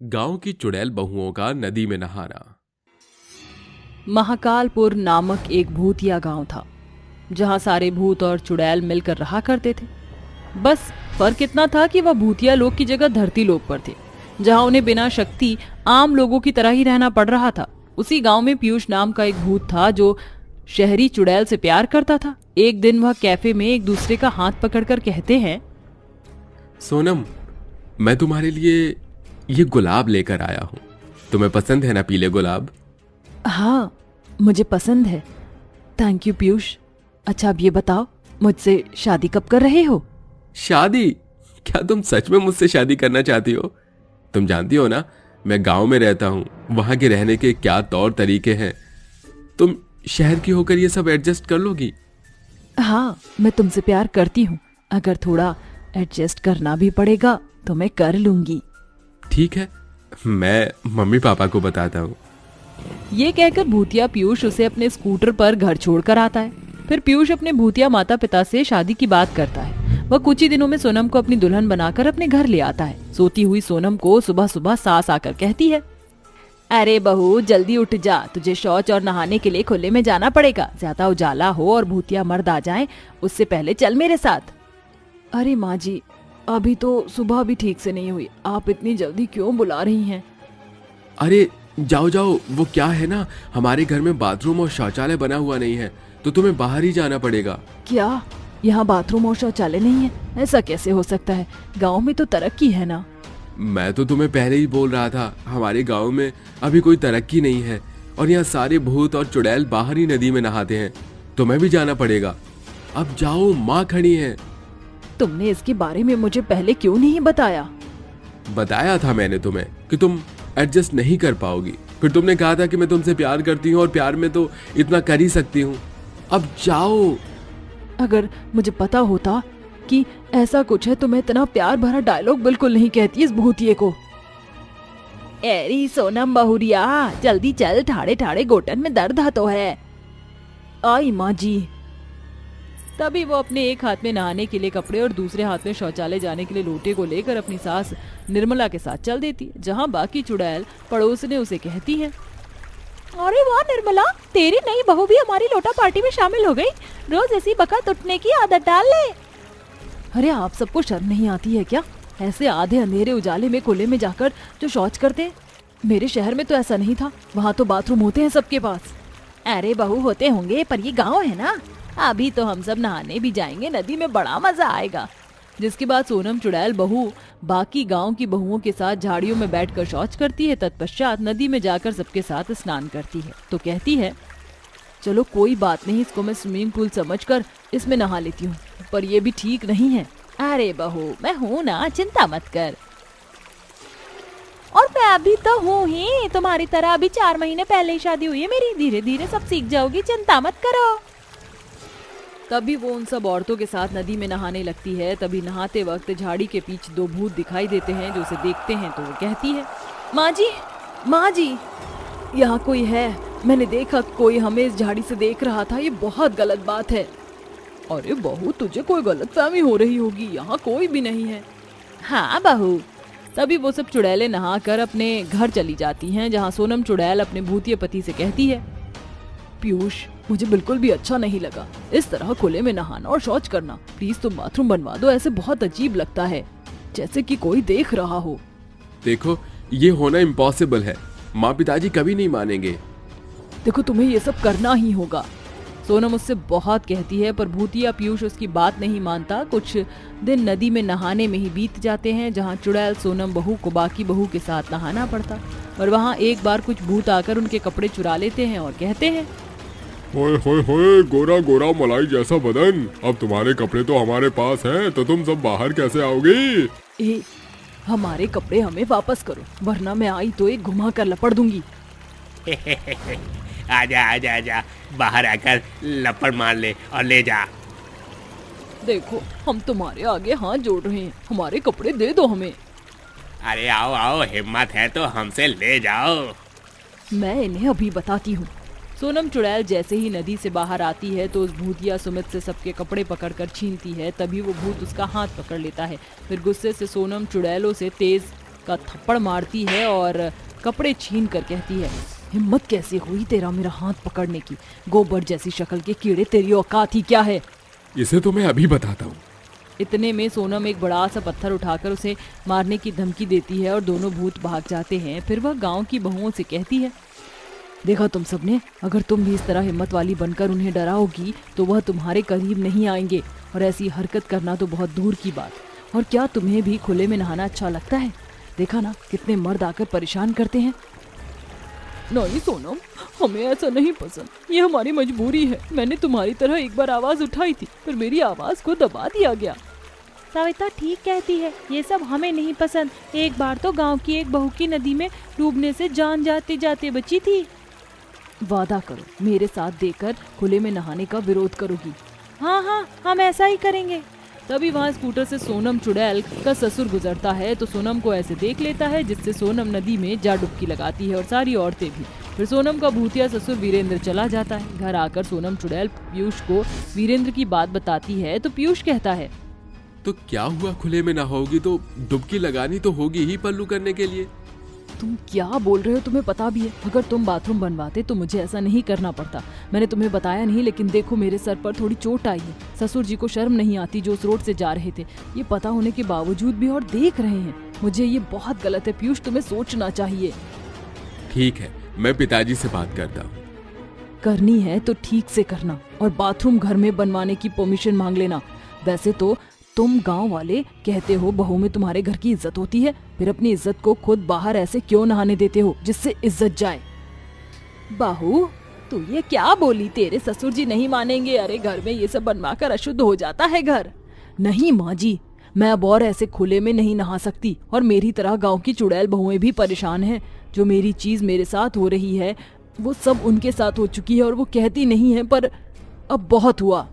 गांव की चुड़ैल बहुओं का नदी में नहाना। महाकालपुर नामक एक भूतिया गांव था जहां सारे भूत और चुड़ैल मिलकर रहा करते थे। बस फर्क इतना था कि वह भूतिया लोग की जगह धरती लोग पर थे, जहां उन्हें बिना शक्ति आम लोगों की तरह ही रहना पड़ रहा था। उसी गांव में पीयूष नाम का एक भूत था जो शहरी चुड़ैल से प्यार करता था। एक दिन वह कैफे में एक दूसरे का हाथ पकड़कर कहते हैं, सोनम, मैं तुम्हारे लिए ये गुलाब लेकर आया हूं। तुम्हें पसंद है ना पीले गुलाब? हाँ, मुझे पसंद है। Thank you Piyush. अच्छा अब ये बताओ, मुझसे शादी कब कर रहे हो? शादी? क्या तुम सच में मुझसे शादी करना चाहती हो? तुम जानती हो ना, मैं गांव में रहता हूं, वहां के रहने के क्या तौर तरीके हैं। तुम शहर की होकर ये सब एडजस्ट कर लोगी? हाँ, मैं तुमसे प्यार करती हूँ। अगर थोड़ा एडजस्ट करना भी पड़ेगा तो मैं कर लूंगी। ठीक है, मैं मम्मी पापा को बताता हूँ। ये कहकर भूतिया पीयूष उसे अपने स्कूटर पर घर छोड़कर आता है। फिर पीयूष अपने भूतिया माता पिता से शादी की बात करता है। वह कुछ ही दिनों में सोनम को अपनी दुल्हन बनाकर अपने घर ले आता है। सोती हुई सोनम को सुबह सुबह सास आकर कहती है, अरे बहू जल्दी उठ जा, तुझे शौच और नहाने के लिए खुले में जाना पड़ेगा। ज्यादा उजाला हो और भूतिया मर्द आ जाएं, उससे पहले चल मेरे साथ। अरे माँ जी, अभी तो सुबह भी ठीक से नहीं हुई, आप इतनी जल्दी क्यों बुला रही हैं? अरे जाओ जाओ, वो क्या है ना, हमारे घर में बाथरूम और शौचालय बना हुआ नहीं है, तो तुम्हें बाहर ही जाना पड़ेगा। क्या यहाँ बाथरूम और शौचालय नहीं है? ऐसा कैसे हो सकता है? गांव में तो तरक्की है ना। मैं तो तुम्हें पहले ही बोल रहा था, हमारे गांव में अभी कोई तरक्की नहीं है और यहाँ सारे भूत और चुड़ैल बाहर ही नदी में नहाते हैं। तुम्हें भी जाना पड़ेगा। अब जाओ, माँ खड़ी है। तुमने इसके बारे में मुझे पहले क्यों नहीं बताया? बताया था मैंने तुम्हें कि तुम एडजस्ट नहीं कर पाओगी। फिर तुमने कहा था कि मैं तुमसे प्यार करती हूँ और प्यार में तो इतना कर ही सकती हूँ। अब जाओ। अगर मुझे पता होता कि ऐसा कुछ है तो मैं इतना प्यार भरा डायलॉग बिल्कुल नहीं कहती इस भूतिये को। एरी सोनम बहुरिया, जल्दी चल, ठाड़े ठाड़े घोटन में दर्द तो है। आई माँ जी। तभी वो अपने एक हाथ में नहाने के लिए कपड़े और दूसरे हाथ में शौचालय जाने के लिए लोटे को लेकर अपनी सास निर्मला के साथ चल देती है, जहाँ बाकी चुड़ैल पड़ोसने उसे कहती है, अरे वाह निर्मला, तेरी नई बहू भी हमारी लोटा पार्टी में शामिल हो गई। रोज ऐसी बकत उठने की आदत डाल ले। अरे आप सबको शर्म नहीं आती है क्या? ऐसे आधे अंधेरे उजाले में खुले में जाकर जो शौच करते हैं। मेरे शहर में तो ऐसा नहीं था, वहाँ तो बाथरूम होते हैं सबके पास। अरे बहू होते होंगे, पर ये गाँव है ना, अभी तो हम सब नहाने भी जाएंगे नदी में, बड़ा मजा आएगा। जिसके बाद सोनम चुड़ैल बहू बाकी गांव की बहुओं के साथ झाड़ियों में बैठकर शौच करती है। तत्पश्चात नदी में जाकर सबके साथ स्नान करती है तो कहती है, चलो कोई बात नहीं, इसको मैं स्विमिंग पूल समझकर इसमें नहा लेती हूँ, पर ये भी ठीक नहीं है। अरे बहू मैं हूँ ना, चिंता मत कर। और मैं अभी तो हूँ ही, तुम्हारी तरह अभी 4 महीने पहले ही शादी हुई है मेरी। धीरे धीरे सब सीख जाओगी, चिंता मत करो। तभी वो उन सब औरतों के साथ नदी में नहाने लगती है। तभी नहाते वक्त झाड़ी के पीछे 2 भूत दिखाई देते हैं जो उसे देखते हैं तो वो कहती है, माँ जी, यहाँ कोई है। मैंने देखा कोई हमें इस झाड़ी से देख रहा था, ये बहुत गलत बात है। अरे बहू, तुझे कोई गलतफहमी हो रही होगी, यहाँ कोई भी नहीं है। हाँ बहू। तभी वो सब चुड़ैलें नहाकर अपने घर चली जाती हैं, जहाँ सोनम चुड़ैल अपने भूतिये पति से कहती है, पीयूष मुझे बिल्कुल भी अच्छा नहीं लगा इस तरह खुले में नहाना और शौच करना। प्लीज तुम बाथरूम बनवा दो, ऐसे बहुत अजीब लगता है, जैसे कि कोई देख रहा हो। देखो, ये होना इम्पॉसिबल है, माँ पिताजी कभी नहीं मानेंगे। देखो तुम्हें ये सब करना ही होगा। सोनम उससे बहुत कहती है, पर भूतिया पीयूष उसकी बात नहीं मानता। कुछ दिन नदी में नहाने में ही बीत जाते हैं, जहाँ चुड़ैल सोनम बहू को बाकी बहू के साथ नहाना पड़ता। और वहाँ एक बार कुछ भूत आकर उनके कपड़े चुरा लेते हैं और कहते हैं, होए होए होए, गोरा गोरा मलाई जैसा बदन, अब तुम्हारे कपड़े तो हमारे पास हैं, तो तुम सब बाहर कैसे आओगी? हमारे कपड़े हमें वापस करो, वरना मैं आई तो एक घुमा कर लपड़ दूंगी। आजा आजा आजा, बाहर आकर लपड़ मार ले और ले जा। देखो हम तुम्हारे आगे हाथ जोड़ रहे हैं, हमारे कपड़े दे दो हमें। अरे आओ आओ, हिम्मत है तो हमसे ले जाओ। मैं इन्हें अभी बताती हूँ। सोनम चुड़ैल जैसे ही नदी से बाहर आती है तो उस भूतिया सुमित से सबके कपड़े पकड़कर छीनती है। तभी वो भूत उसका हाथ पकड़ लेता है। फिर गुस्से से सोनम चुड़ैलों से तेज का थप्पड़ मारती है और कपड़े छीन कर कहती है, हिम्मत कैसे हुई तेरा मेरा हाथ पकड़ने की? गोबर जैसी शक्ल के कीड़े, तेरी औकात ही क्या है? इसे तो मैं अभी बताता हूँ। इतने में सोनम एक बड़ा सा पत्थर उठाकर उसे मारने की धमकी देती है और दोनों भूत भाग जाते हैं। फिर वह गांव की बहुओं से कहती है, देखा तुम सबने, अगर तुम भी इस तरह हिम्मत वाली बनकर उन्हें डराओगी तो वह तुम्हारे करीब नहीं आएंगे, और ऐसी हरकत करना तो बहुत दूर की बात। और क्या तुम्हें भी खुले में नहाना अच्छा लगता है? देखा ना कितने मर्द आकर परेशान करते हैं। नहीं सोनम, हमें ऐसा नहीं पसंद, ये हमारी मजबूरी है। मैंने तुम्हारी तरह एक बार आवाज उठाई थी, पर मेरी आवाज को दबा दिया गया। सविता ठीक कहती है, ये सब हमें नहीं पसंद। एक बार तो गांव की एक बहू की नदी में डूबने से जान जाते जाते बची थी। वादा करो मेरे साथ देकर खुले में नहाने का विरोध करोगी? हाँ हाँ, हम ऐसा ही करेंगे। तभी वहाँ स्कूटर से सोनम चुड़ैल का ससुर गुजरता है तो सोनम को ऐसे देख लेता है, जिससे सोनम नदी में जा डुबकी लगाती है और सारी औरतें भी। फिर सोनम का भूतिया ससुर वीरेंद्र चला जाता है। घर आकर सोनम चुड़ैल पीयूष को वीरेंद्र की बात बताती है तो पीयूष कहता है, तो क्या हुआ, खुले में नहाओगी तो डुबकी लगानी तो होगी ही पल्लू करने के लिए। तुम क्या बोल रहे हो? तुम्हें पता भी है, अगर तुम बाथरूम बनवाते तो मुझे ऐसा नहीं करना पड़ता। मैंने तुम्हें बताया नहीं, लेकिन देखो मेरे सर पर थोड़ी चोट आई है। ससुर जी को शर्म नहीं आती जो उस रोड से जा रहे थे, ये पता होने के बावजूद भी और देख रहे हैं। मुझे ये बहुत गलत है पीयूष, तुम्हें सोचना चाहिए। ठीक है, मैं पिताजी से बात करता हूँ। करनी है तो ठीक से करना, और बाथरूम घर में बनवाने की परमिशन मांग लेना। वैसे तो तुम गांव वाले कहते हो बहू में तुम्हारे घर की इज्जत होती है, फिर अपनी इज्जत को खुद बाहर ऐसे क्यों नहाने देते हो जिससे इज्जत जाए? बहू तू ये क्या बोली? तेरे ससुर जी नहीं मानेंगे। अरे घर में ये सब बनवाकर अशुद्ध हो जाता है घर। नहीं माँ जी, मैं अब और ऐसे खुले में नहीं नहा सकती, और मेरी तरह गांव की चुड़ैल बहुएं भी परेशान हैं। जो मेरी चीज मेरे साथ हो रही है वो सब उनके साथ हो चुकी है, और वो कहती नहीं है, पर अब बहुत हुआ।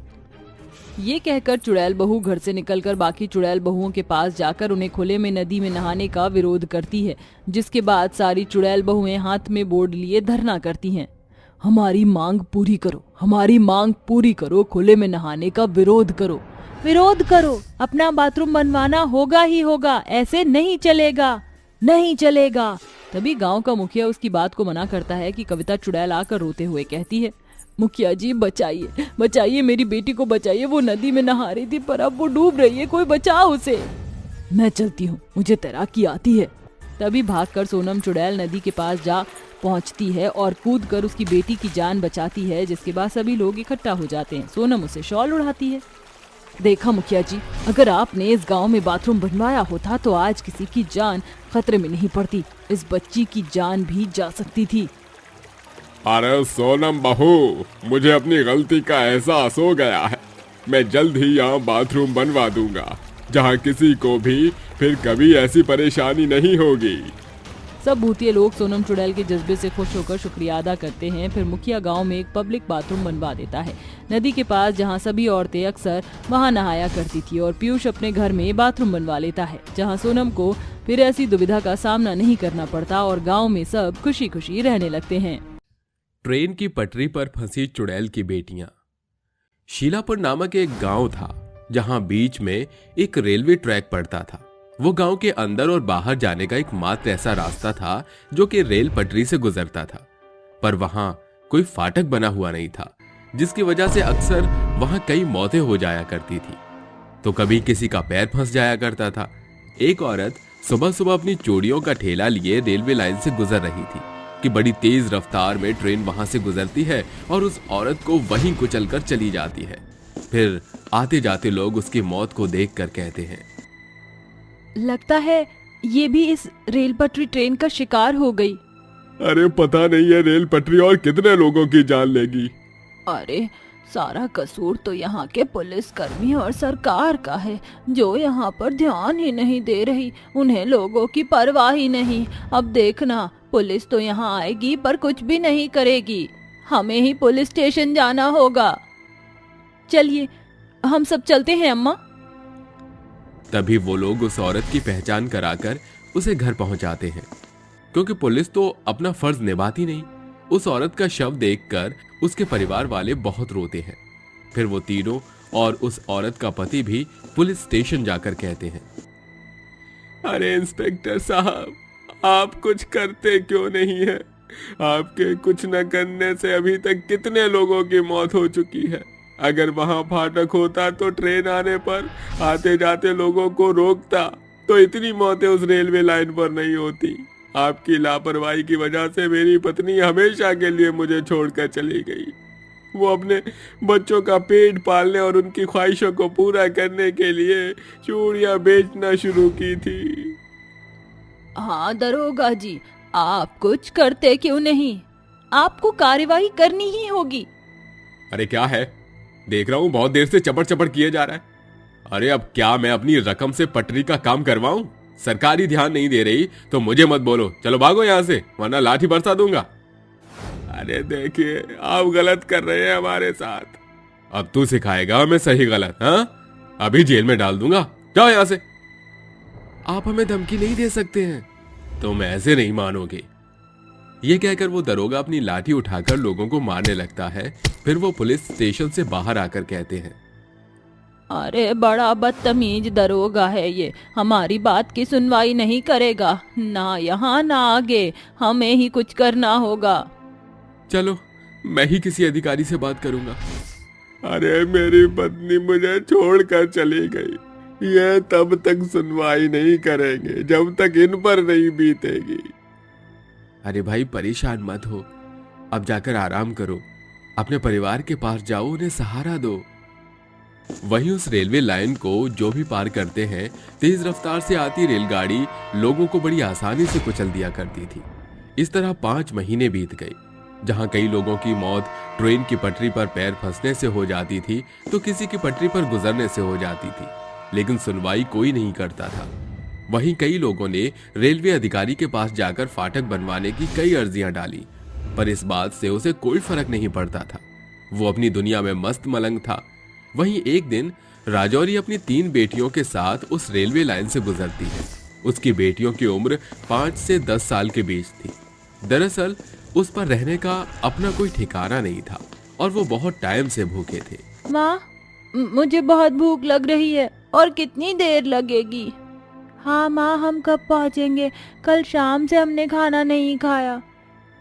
ये कहकर चुड़ैल बहू घर से निकलकर बाकी चुड़ैल बहुओं के पास जाकर उन्हें खुले में नदी में नहाने का विरोध करती है, जिसके बाद सारी चुड़ैल बहुएं हाथ में बोर्ड लिए धरना करती हैं। हमारी मांग पूरी करो, हमारी मांग पूरी करो, खुले में नहाने का विरोध करो, विरोध करो, अपना बाथरूम बनवाना होगा ही होगा, ऐसे नहीं चलेगा, नहीं चलेगा। तभी गांव का मुखिया उसकी बात को मना करता है कि कविता चुड़ैल आकर रोते हुए कहती है, मुखिया जी बचाइए, बचाइए, मेरी बेटी को बचाइए। वो नदी में नहा रही थी पर अब वो डूब रही है, कोई बचाओ उसे। मैं चलती हूँ, मुझे तैराकी आती है। तभी भागकर सोनम चुड़ैल नदी के पास जा पहुँचती है और कूदकर उसकी बेटी की जान बचाती है, जिसके बाद सभी लोग इकट्ठा हो जाते हैं। सोनम उसे शॉल उड़ाती है। देखा मुखिया जी, अगर आपने इस गांव में बाथरूम बनवाया होता तो आज किसी की जान खतरे में नहीं पड़ती, इस बच्ची की जान भी जा सकती थी। अरे सोनम बहू, मुझे अपनी गलती का एहसास हो गया है। मैं जल्द ही यहाँ बाथरूम बनवा दूंगा, जहाँ किसी को भी फिर कभी ऐसी परेशानी नहीं होगी। सब भूतिए लोग सोनम चुड़ैल के जज्बे से खुश होकर शुक्रिया अदा करते हैं। फिर मुखिया गांव में एक पब्लिक बाथरूम बनवा देता है नदी के पास, जहां सभी औरतें अक्सर वहां नहाया करती थी, और पीयूष अपने घर में बाथरूम बनवा लेता है, जहां सोनम को फिर ऐसी दुविधा का सामना नहीं करना पड़ता और गाँव में सब खुशी खुशी रहने लगते हैं। ट्रेन की पटरी पर फंसी चुड़ैल की बेटियां। शीलापुर नामक एक गांव था, जहां बीच में एक रेलवे ट्रैक पड़ता था। वो गांव के अंदर और बाहर जाने का एकमात्र ऐसा रास्ता था जो कि रेल पटरी से गुजरता था, पर वहां कोई फाटक बना हुआ नहीं था, जिसकी वजह से अक्सर वहां कई मौतें हो जाया करती थी। तो कभी किसी का पैर फंस जाया करता था। एक औरत सुबह सुबह अपनी चूड़ियों का ठेला लिए रेलवे लाइन से गुजर रही थी कि बड़ी तेज रफ्तार में ट्रेन वहां से गुजरती है और उस औरत को वहीं कुचलकर चली जाती है। फिर आते जाते लोग उसकी मौत को देखकर कहते हैं, लगता है ये भी इस रेल पटरी ट्रेन का शिकार हो गई। अरे पता नहीं है रेल पटरी और कितने लोगों की जान लेगी। अरे सारा कसूर तो यहाँ के पुलिस कर्मी और सरकार का है, जो यहाँ पर ध्यान ही नहीं दे रही। उन्हें लोगों की परवाह ही नहीं। अब देखना, पुलिस तो यहाँ आएगी पर कुछ भी नहीं करेगी। हमें ही पुलिस स्टेशन जाना होगा। चलिए हम सब चलते हैं अम्मा। तभी वो लोग उस औरत की पहचान कराकर उसे घर पहुंचाते हैं, क्योंकि पुलिस तो अपना फर्ज निभाती नहीं। उस औरत का शव देखकर उसके परिवार वाले बहुत रोते हैं। फिर वो तीनों और उस औरत का पति भी पुलिस स्टेशन जाकर कहते हैं, अरे इंस्पेक्टर साहब, आप कुछ करते क्यों नहीं है? आपके कुछ न करने से अभी तक कितने लोगों की मौत हो चुकी है। अगर वहां फाटक होता तो ट्रेन आने पर आते जाते लोगों को रोकता तो इतनी मौतें उस रेलवे लाइन पर नहीं होती। आपकी लापरवाही की वजह से मेरी पत्नी हमेशा के लिए मुझे छोड़कर चली गई। वो अपने बच्चों का पेट पालने और उनकी ख्वाहिशों को पूरा करने के लिए चूड़ियां बेचना शुरू की थी। हाँ दरोगा जी, आप कुछ करते क्यों नहीं? आपको कार्यवाही करनी ही होगी। अरे क्या है, देख रहा हूं बहुत देर से चपड़ चपड़ किए जा रहा है। अरे अब क्या मैं अपनी रकम से पटरी का काम करवाऊं? सरकारी ध्यान नहीं दे रही तो मुझे मत बोलो, चलो भागो यहां से, वरना लाठी बरसा दूंगा। अरे देखिए, आप गलत कर रहे हैं हमारे साथ। अब तू सिखाएगा हमें सही गलत? हाँ, अभी जेल में डाल दूंगा, जाओ यहां से। आप हमें धमकी नहीं दे सकते हैं, तुम ऐसे नहीं मानोगे। ये कहकर वो दरोगा अपनी लाठी उठाकर लोगों को मारने लगता है। फिर वो पुलिस स्टेशन से बाहर आकर कहते हैं, अरे बड़ा बदतमीज दरोगा है ये, हमारी बात की सुनवाई नहीं करेगा। ना यहाँ ना आगे, हमें ही कुछ करना होगा। चलो मैं ही किसी अधिकारी से बात करूंगा। अरे मेरी पत्नी मुझे छोड़कर चली गई। ये तब तक सुनवाई नहीं करेंगे जब तक इन पर नहीं बीतेगी। अरे भाई परेशान मत हो, अब जाकर आराम करो, अपने परिवार के पास जाओ, उन्हें सहारा दो। वहीं उस रेलवे लाइन को जो भी पार करते हैं, तेज रफ्तार से आती रेलगाड़ी लोगों को बड़ी आसानी से कुचल दिया करती थी। इस तरह 5 महीने बीत गए। जहां कई लोगों की मौत ट्रेन की पटरी पर पैर फंसने से हो जाती थी तो किसी की पटरी पर गुजरने से हो जाती थी, लेकिन सुनवाई कोई नहीं करता था। वहीं कई लोगों ने रेलवे अधिकारी के पास जाकर फाटक बनवाने की कई अर्जियां डाली, पर इस बात से उसे कोई फर्क नहीं पड़ता था। वो अपनी दुनिया में मस्त मलंग था। वहीं एक दिन राजौरी अपनी 3 बेटियों के साथ उस रेलवे लाइन से गुजरती है। उसकी बेटियों की उम्र 5 से 10 साल के बीच थी। दरअसल उस पर रहने का अपना कोई ठिकाना नहीं था और वो बहुत टाइम से भूखे थे। माँ, मुझे बहुत भूख लग रही है। और कितनी देर लगेगी? हाँ माँ, हम कब पहुँचेंगे? कल शाम से हमने खाना नहीं खाया।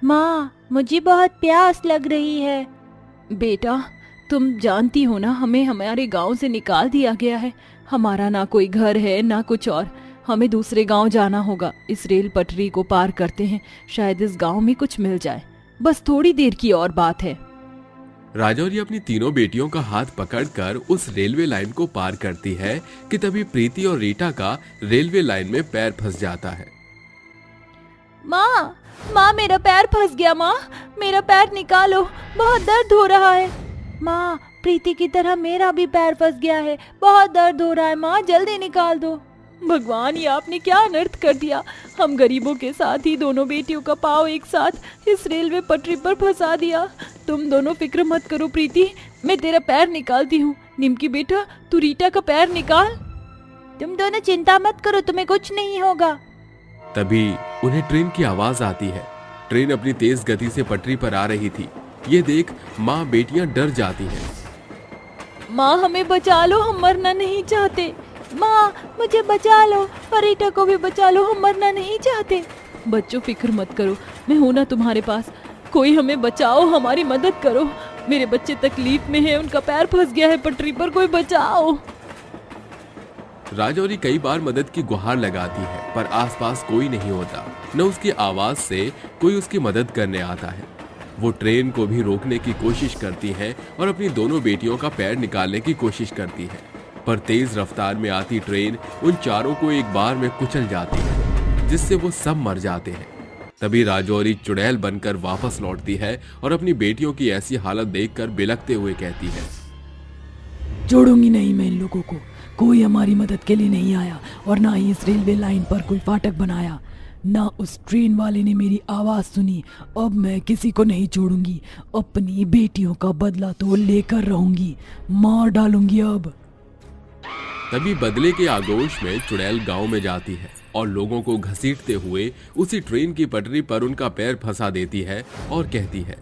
माँ, मुझे बहुत प्यास लग रही है। बेटा, तुम जानती हो ना, हमें हमारे गांव से निकाल दिया गया है। हमारा ना कोई घर है ना कुछ और। हमें दूसरे गांव जाना होगा। इस रेल पटरी को पार करते हैं, शायद इस गांव में कुछ मिल जाए। बस थोड़ी देर की और बात है। राजौरी अपनी तीनों बेटियों का हाथ पकड़कर उस रेलवे लाइन को पार करती है कि तभी प्रीति और रीटा का रेलवे लाइन में पैर फंस जाता है। माँ, माँ मेरा पैर फंस गया। माँ, मेरा पैर निकालो, बहुत दर्द हो रहा है। माँ, प्रीति की तरह मेरा भी पैर फंस गया है, बहुत दर्द हो रहा है। माँ, जल्दी निकाल दो। भगवान, ये आपने क्या अनर्थ कर दिया। हम गरीबों के साथ ही दोनों बेटियों का पाँव एक साथ इस रेलवे पटरी पर फंसा दिया। तुम दोनों फिक्र मत करो प्रीति, मैं तेरा पैर निकालती हूँ। निमकी बेटा, तू रीटा का पैर निकाल। तुम दोनों चिंता मत करो, तुम्हें कुछ नहीं होगा। तभी उन्हें ट्रेन की आवाज आती है। ट्रेन अपनी तेज गति से पटरी पर आ रही थी। ये देख माँ बेटियां डर जाती हैं। माँ, हमें बचा लो, हम मरना नहीं चाहते। माँ, मुझे बचा लो, और रीटा को भी बचा लो, हम मरना नहीं चाहते। बच्चों, फिक्र मत करो, मैं हूं ना तुम्हारे पास। कोई हमें बचाओ, हमारी मदद करो। मेरे बच्चे तकलीफ में हैं, उनका पैर फंस गया है पटरी पर, कोई बचाओ। राजौरी कई बार मदद की गुहार लगाती है, पर आसपास कोई नहीं होता। न उसकी आवाज से कोई उसकी मदद करने आता है। वो ट्रेन को भी रोकने की कोशिश करती है और अपनी दोनों बेटियों का पैर निकालने की कोशिश करती है, पर तेज रफ्तार में आती ट्रेन उन चारों को एक बार में कुचल जाती है, जिससे वो सब मर जाते हैं। तभी राजौरी चुड़ैल बनकर वापस लौटती है और अपनी बेटियों की ऐसी हालत देखकर बिलखते हुए कहती है, छोड़ूंगी नहीं मैं इन लोगों को। कोई हमारी मदद के लिए नहीं आया और ना ही इस रेलवे लाइन पर कोई फाटक बनाया, ना उस ट्रेन वाले ने मेरी आवाज सुनी। अब मैं किसी को नहीं छोड़ूंगी। अपनी बेटियों का बदला तो लेकर रहूंगी, मार डालूंगी अब। तभी बदले के आगोश में चुड़ैल गांव में जाती है और लोगों को घसीटते हुए उसी ट्रेन की पटरी पर उनका पैर फंसा देती है और कहती है,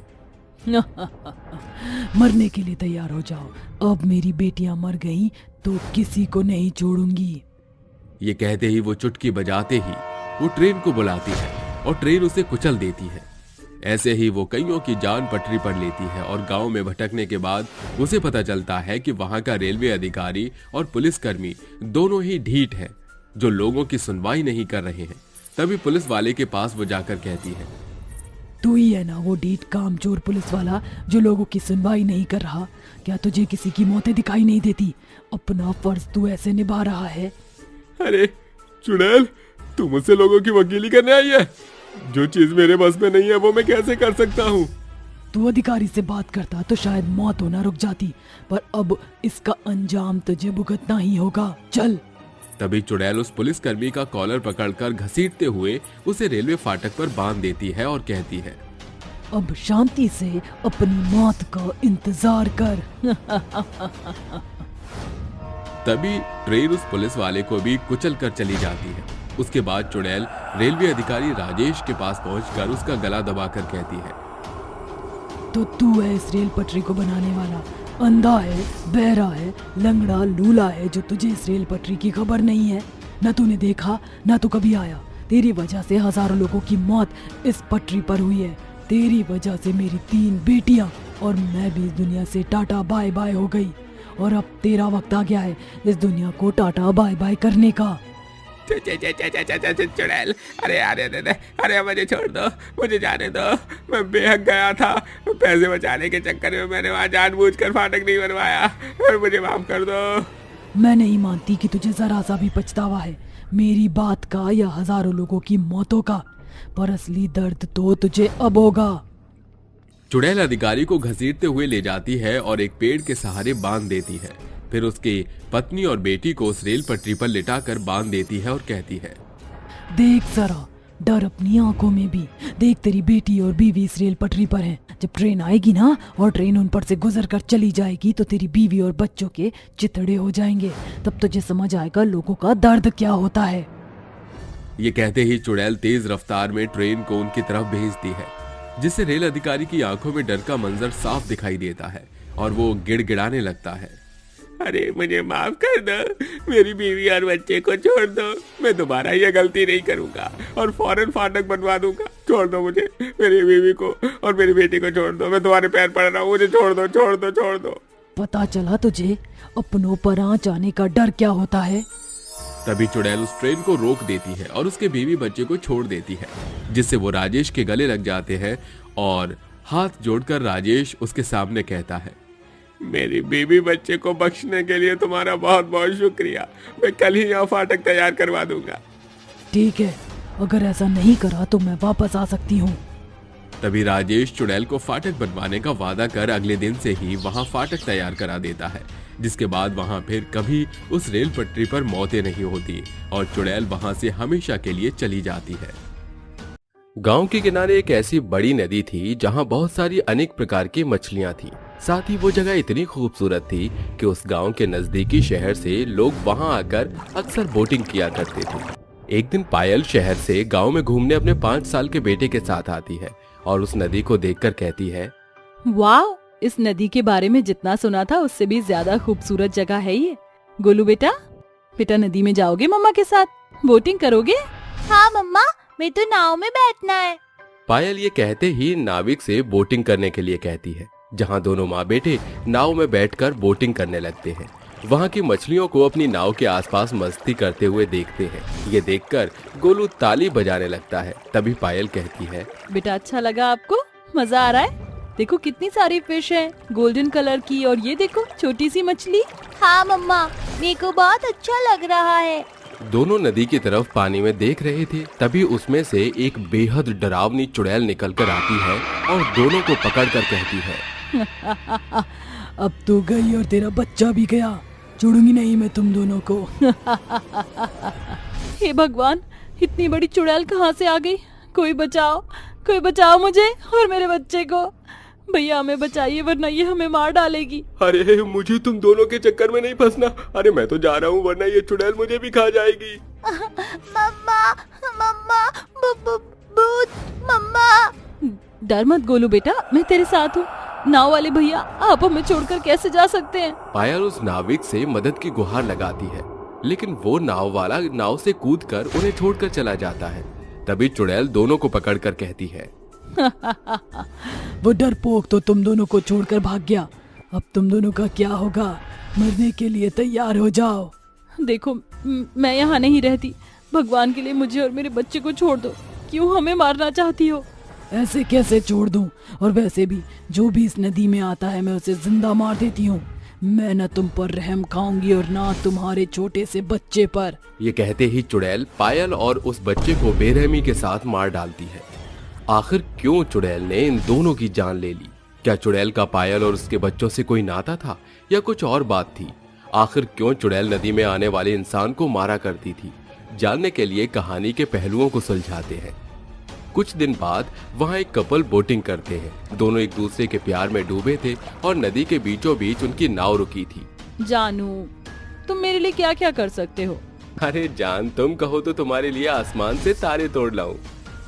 मरने के लिए तैयार हो जाओ। अब मेरी बेटियां मर गईं तो किसी को नहीं छोड़ूंगी। ये कहते ही वो चुटकी बजाते ही वो ट्रेन को बुलाती है और ट्रेन उसे कुचल देती है। ऐसे ही वो कईयों की जान पटरी पर लेती है और गांव में भटकने के बाद उसे पता चलता है कि वहां का रेलवे अधिकारी और पुलिसकर्मी दोनों ही ढीठ हैं, जो लोगों की सुनवाई नहीं कर रहे हैं। तभी पुलिस वाले के पास वो जाकर कहती है, तू ही है ना वो ढीठ कामचोर पुलिस वाला जो लोगों की सुनवाई नहीं कर रहा? क्या तुझे किसी की मौतें दिखाई नहीं देती? अपना फर्ज तू ऐसे निभा रहा है। अरे चुड़ैल, तू मुझसे लोगों की वकीली करने आई है? जो चीज मेरे बस में नहीं है वो मैं कैसे कर सकता हूँ? तू अधिकारी से बात करता तो शायद मौत होना रुक जाती, पर अब इसका अंजाम तुझे भुगतना ही होगा। चल। तभी चुड़ैल उस पुलिसकर्मी का कॉलर पकड़कर घसीटते हुए उसे रेलवे फाटक पर बांध देती है और कहती है, अब शांति से अपनी मौत का इंतजार कर। तभी ट्रेन उस पुलिस वाले को भी कुचल कर चली जाती है। उसके बाद चुड़ैल रेलवे अधिकारी राजेश के पास पहुंचकर उसका गला दबाकर कहती है, तो तू है इस रेल पटरी को बनाने वाला? अंधा है, बहरा है, लंगड़ा लूला है जो तुझे इस रेल पटरी की खबर नहीं है? न तूने देखा न तो कभी आया। तेरी वजह से हजारों लोगों की मौत इस पटरी पर हुई है। तेरी वजह से मेरी 3 बेटियां और मैं भी इस दुनिया से टाटा बाय बाय हो गई, और अब तेरा वक्त आ गया है इस दुनिया को टाटा बाय बाय करने का। चुड़ैल, अरे मुझे छोड़ दो, मुझे जाने दो। मैं बेहक गया था। पैसे बचाने के चक्कर में मैंने वहाँ जानबूझकर फाटक नहीं बनवाया, और मुझे माफ कर दो। मैं नहीं मानती कि तुझे जरा सा भी पछतावा है मेरी बात का या हजारों लोगों की मौतों का, पर असली दर्द तो तुझे अब होगा। चुड़ैल अधिकारी को घसीटते हुए ले जाती है और एक पेड़ के सहारे बांध देती है। फिर उसकी पत्नी और बेटी को उस रेल पटरी पर लिटाकर बांध देती है और कहती है, देख जरा, डर अपनी आंखों में भी देख। तेरी बेटी और बीवी इस रेल पटरी पर हैं। जब ट्रेन आएगी ना और ट्रेन उन पर से गुजर कर चली जाएगी तो तेरी बीवी और बच्चों के चिथड़े हो जाएंगे। तब तुझे समझ आएगा लोगों का दर्द क्या होता है। ये कहते ही चुड़ैल तेज रफ्तार में ट्रेन को उनकी तरफ भेजती है, जिससे रेल अधिकारी की आंखों में डर का मंजर साफ दिखाई देता है और वो गिड़गिड़ाने लगता है, अरे मुझे माफ कर दो, मेरी बीवी और बच्चे को छोड़ दो। मैं दोबारा ये गलती नहीं करूंगा और फौरन फाटक बनवा दूंगा। छोड़ दो मुझे, मेरी बीवी को और मेरी बेटी को छोड़ दो। मैं तुम्हारे पैर पड़ रहा हूँ, मुझे छोड़ दो, छोड़ दो, छोड़ दो। पता चला तुझे अपनों पर आँच आने का डर क्या होता है? तभी चुड़ैल उस ट्रेन को रोक देती है और उसके बीवी बच्चे को छोड़ देती है, जिससे वो राजेश के गले लग जाते हैं और हाथ जोड़कर राजेश उसके सामने कहता है, मेरी बीवी बच्चे को बख्शने के लिए तुम्हारा बहुत बहुत शुक्रिया। मैं कल ही यहाँ फाटक तैयार करवा दूंगा। ठीक है, अगर ऐसा नहीं करा तो मैं वापस आ सकती हूँ। तभी राजेश चुड़ैल को फाटक बनवाने का वादा कर अगले दिन से ही वहां फाटक तैयार करा देता है, जिसके बाद वहां फिर कभी उस रेल पटरी पर मौतें नहीं होती और चुड़ैल वहां से हमेशा के लिए चली जाती है। गांव के किनारे एक ऐसी बड़ी नदी थी जहां बहुत सारी अनेक प्रकार की मछलियां थी। साथ ही वो जगह इतनी खूबसूरत थी कि उस गांव के नजदीकी शहर से लोग वहां आकर अक्सर बोटिंग किया करते थे। एक दिन पायल शहर से गांव में घूमने अपने 5 साल के बेटे के साथ आती है और उस नदी को देखकर कहती है, वाह, इस नदी के बारे में जितना सुना था उससे भी ज्यादा खूबसूरत जगह है ये। गोलू बेटा, नदी में जाओगे मम्मा के साथ? बोटिंग करोगे? हाँ मम्मा, मैं तो नाव में बैठना है। पायल ये कहते ही नाविक से बोटिंग करने के लिए कहती है, जहां दोनों माँ बेटे नाव में बैठकर बोटिंग करने लगते हैं। वहां की मछलियों को अपनी नाव के आसपास मस्ती करते हुए देखते हैं। ये देखकर गोलू ताली बजाने लगता है। तभी पायल कहती है, बेटा अच्छा लगा आपको? मजा आ रहा है? देखो कितनी सारी फिश हैं, गोल्डन कलर की, और ये देखो छोटी सी मछली। हाँ मम्मा, मेरे को बहुत अच्छा लग रहा है। दोनों नदी की तरफ पानी में देख रहे थे। तभी उसमें से एक बेहद डरावनी चुड़ैल निकल कर आती है और दोनों को पकड़कर कहती है, अब तो गई और तेरा बच्चा भी गया। छोड़ूंगी नहीं मैं तुम दोनों को। हे भगवान, इतनी बड़ी चुड़ैल कहाँ से आ गई? कोई बचाओ मुझे और मेरे बच्चे को। भैया हमें बचाइए, वरना ये हमें मार डालेगी। अरे मुझे तुम दोनों के चक्कर में नहीं फंसना। अरे मैं तो जा रहा हूँ, वरना ये चुड़ैल मुझे भी खा जाएगी। मम्मा, भूत, मम्मा। डर मत गोलू बेटा, मैं तेरे साथ हूँ। नाव वाले भैया, आप हमें छोड़कर कैसे जा सकते हैं? पायल उस नाविक से मदद की गुहार लगाती है लेकिन वो नाव वाला नाव से कूदकर उन्हें छोड़कर चला जाता है। तभी चुड़ैल दोनों को पकड़कर कहती है, वो डरपोक तो तुम दोनों को छोड़कर भाग गया। अब तुम दोनों का क्या होगा? मरने के लिए तैयार हो जाओ। देखो मैं यहाँ नहीं रहती, भगवान के लिए मुझे और मेरे बच्चे को छोड़ दो। क्यों हमें मारना चाहती हो? ऐसे कैसे छोड़ दूं? और वैसे भी जो भी इस नदी में आता है मैं उसे जिंदा मार देती हूँ। मैं न तुम पर रहम खाऊंगी और ना तुम्हारे छोटे से बच्चे पर। ये कहते ही चुड़ैल पायल और उस बच्चे को बेरहमी के साथ मार डालती है। आखिर क्यों चुड़ैल ने इन दोनों की जान ले ली? क्या चुड़ैल का पायल और उसके बच्चों से कोई नाता था या कुछ और बात थी? आखिर क्यों चुड़ैल नदी में आने वाले इंसान को मारा करती थी? जानने के लिए कहानी के पहलुओं को सुलझाते हैं। कुछ दिन बाद वहाँ एक कपल बोटिंग करते हैं। दोनों एक दूसरे के प्यार में डूबे थे और नदी के बीचों बीच उनकी नाव रुकी थी। जानू, तुम मेरे लिए क्या क्या कर सकते हो? अरे जान, तुम कहो तो तुम्हारे लिए आसमान से तारे तोड़ लाऊं,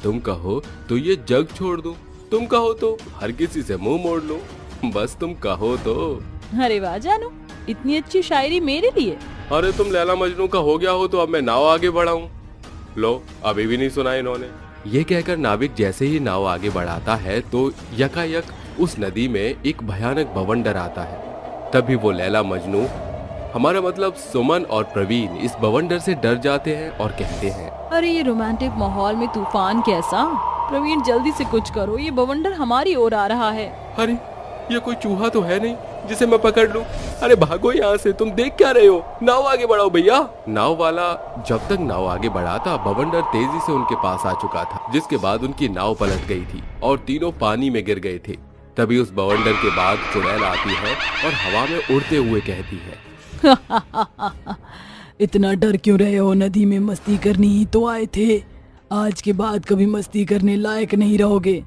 तुम कहो तो ये जग छोड़ दूं, तुम कहो तो हर किसी से मुंह मोड़ लूं, बस तुम कहो तो। अरे वाह जानू, इतनी अच्छी शायरी मेरे लिए। अरे तुम लैला मजनू का हो गया हो तो अब मैं नाव आगे बढ़ाऊं। लो, अभी भी नहीं सुना इन्होंने। ये कहकर नाविक जैसे ही नाव आगे बढ़ाता है तो यकायक उस नदी में एक भयानक बवंडर आता है। तभी वो लैला मजनू, हमारा मतलब सुमन और प्रवीण, इस बवंडर से डर जाते हैं और कहते हैं, अरे ये रोमांटिक माहौल में तूफान कैसा? प्रवीण जल्दी से कुछ करो, ये बवंडर हमारी ओर आ रहा है। अरे ये कोई चूहा तो है नहीं जिसे मैं पकड़ लूं। अरे भागो यहाँ से, तुम देख क्या रहे हो? नाव आगे बढ़ाओ भैया। नाव वाला जब तक नाव आगे बढ़ाता, बवंडर तेजी से उनके पास आ चुका था, जिसके बाद उनकी नाव पलट गई थी और तीनों पानी में गिर गए थे। तभी उस बवंडर के बाद चुड़ैल आती है और हवा में उड़ते हुए कहती है, इतना डर क्यों रहे हो? नदी में मस्ती करनी ही तो आए थे। आज के बाद कभी मस्ती करने लायक नहीं रहोगे।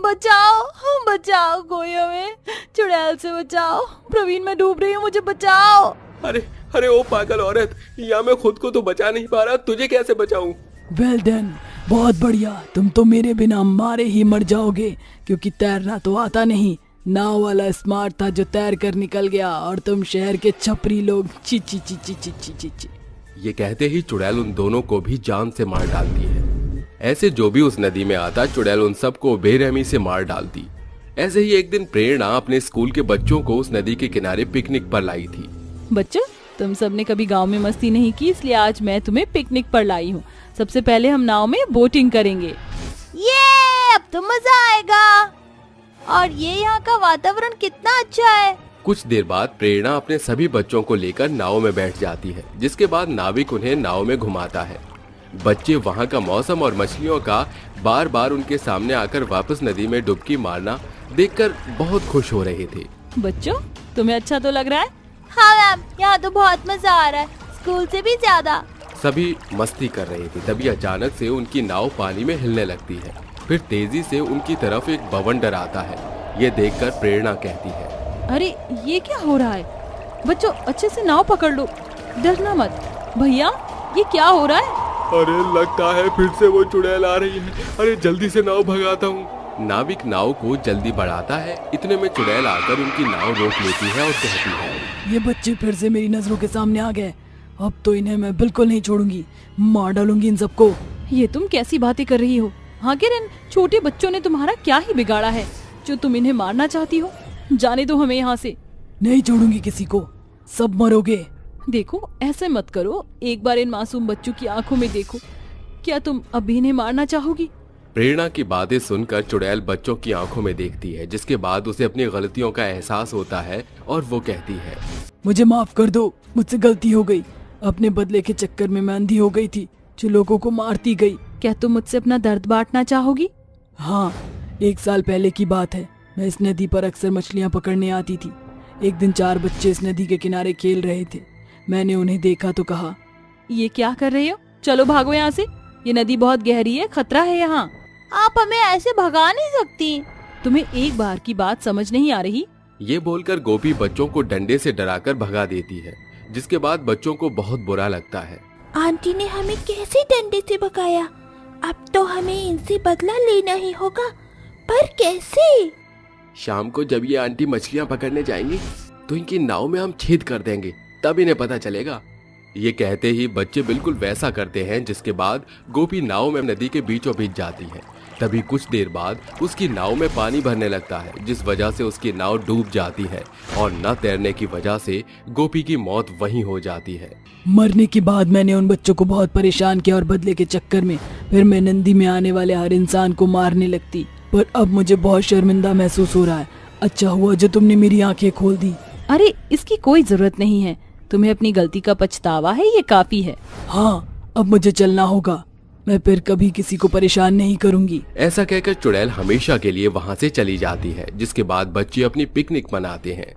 बचाओ बचाओ, कोई हमें, चुड़ैल से बचाओ। प्रवीण मैं डूब रही हूँ, मुझे बचाओ। अरे अरे ओ पागल औरत, या मैं खुद को तो बचा नहीं पा रहा, तुझे कैसे बचाऊं? वेल डन, बहुत बढ़िया। तुम तो मेरे बिना मारे ही मर जाओगे, क्योंकि तैरना तो आता नहीं। नाव वाला स्मार्ट था जो तैर कर निकल गया, और तुम शहर के छपरी लोग ची ची ची ची ची ची ची ची। ये कहते ही चुड़ैल उन दोनों को भी जान से मार डालती है। ऐसे जो भी उस नदी में आता, चुड़ैल उन सबको बेरहमी से मार डालती। ऐसे ही एक दिन प्रेरणा अपने स्कूल के बच्चों को उस नदी के किनारे पिकनिक पर लाई थी। बच्चों, तुम सबने कभी गांव में मस्ती नहीं की, इसलिए आज मैं तुम्हें पिकनिक पर लाई हूँ। सबसे पहले हम नाव में बोटिंग करेंगे। ये अब तो मजा आएगा। और ये यहाँ का वातावरण कितना अच्छा है। कुछ देर बाद प्रेरणा अपने सभी बच्चों को लेकर नाव में बैठ जाती है, जिसके बाद नाविक उन्हें नाव में घुमाता है। बच्चे वहाँ का मौसम और मछलियों का बार बार उनके सामने आकर वापस नदी में डुबकी मारना देखकर बहुत खुश हो रहे थे। बच्चों, तुम्हें अच्छा तो लग रहा है? हाँ मैम, यहाँ तो बहुत मजा आ रहा है, स्कूल से भी ज्यादा। सभी मस्ती कर रहे थे। तभी अचानक से उनकी नाव पानी में हिलने लगती है। फिर तेजी से उनकी तरफ एक बवंडर आता है। ये देखकर प्रेरणा कहती है, अरे ये क्या हो रहा है? बच्चों अच्छे से नाव पकड़ लो, डरना मत। भैया ये क्या हो रहा है? अरे लगता है फिर से वो चुड़ैल आ रही है। अरे जल्दी से नाव भगाता हूँ। नाविक नाव को जल्दी बढ़ाता है। इतने में चुड़ैल आकर उनकी नाव रोक लेती है और कहती है, ये बच्चे फिर से मेरी नजरों के सामने आ गए। अब तो इन्हें मैं बिल्कुल नहीं छोड़ूंगी, मार डालूंगी इन सबको। ये तुम कैसी बातें कर रही हो? आखिर इन छोटे बच्चों ने तुम्हारा क्या ही बिगाड़ा है जो तुम इन्हें मारना चाहती हो? जाने दो हमें यहाँ से। नहीं छोड़ूंगी किसी को, सब मरोगे। देखो ऐसे मत करो, एक बार इन मासूम बच्चों की आंखों में देखो। क्या तुम अभी इन्हें मारना चाहोगी? प्रेरणा की बातें सुनकर चुड़ैल बच्चों की आंखों में देखती है, जिसके बाद उसे अपनी गलतियों का एहसास होता है और वो कहती है, मुझे माफ कर दो, मुझसे गलती हो गई। अपने बदले के चक्कर में मैं अंधी हो गई थी, जो लोगों को मारती गई। क्या तुम मुझसे अपना दर्द बांटना चाहोगी? हाँ, 1 साल पहले की बात है। मैं इस नदी पर अक्सर मछलियाँ पकड़ने आती थी। एक दिन 4 बच्चे इस नदी के किनारे खेल रहे थे। मैंने उन्हें देखा तो कहा, ये क्या कर रहे हो? चलो भागो यहाँ से, ये नदी बहुत गहरी है, खतरा है यहाँ। आप हमें ऐसे भगा नहीं सकती। तुम्हें एक बार की बात समझ नहीं आ रही? ये बोलकर गोपी बच्चों को डंडे से डराकर भगा देती है, जिसके बाद बच्चों को बहुत बुरा लगता है। आंटी ने हमें कैसे डंडे से भगाया? अब तो हमें इनसे बदला लेना ही होगा, पर कैसे? शाम को जब ये आंटी मछलियाँ पकड़ने जाएंगी तो इनकी नाव में हम छेद कर देंगे, तब इन्हें पता चलेगा। ये कहते ही बच्चे बिल्कुल वैसा करते हैं, जिसके बाद गोपी नाव में नदी के बीचों बीच जाती है। तभी कुछ देर बाद उसकी नाव में पानी भरने लगता है, जिस वजह से उसकी नाव डूब जाती है और न तैरने की वजह से गोपी की मौत वहीं हो जाती है। मरने के बाद मैंने उन बच्चों को बहुत परेशान किया और बदले के चक्कर में फिर मैं नदी में आने वाले हर इंसान को मारने लगती, पर अब मुझे बहुत शर्मिंदा महसूस हो रहा है। अच्छा हुआ जो तुमने मेरी आंखें खोल दी। अरे इसकी कोई जरूरत नहीं है, तुम्हें अपनी गलती का पछतावा है, ये काफी है। हाँ, अब मुझे चलना होगा, मैं फिर कभी किसी को परेशान नहीं करूंगी। ऐसा कहकर चुड़ैल हमेशा के लिए वहां से चली जाती है, जिसके बाद बच्चे अपनी पिकनिक मनाते हैं।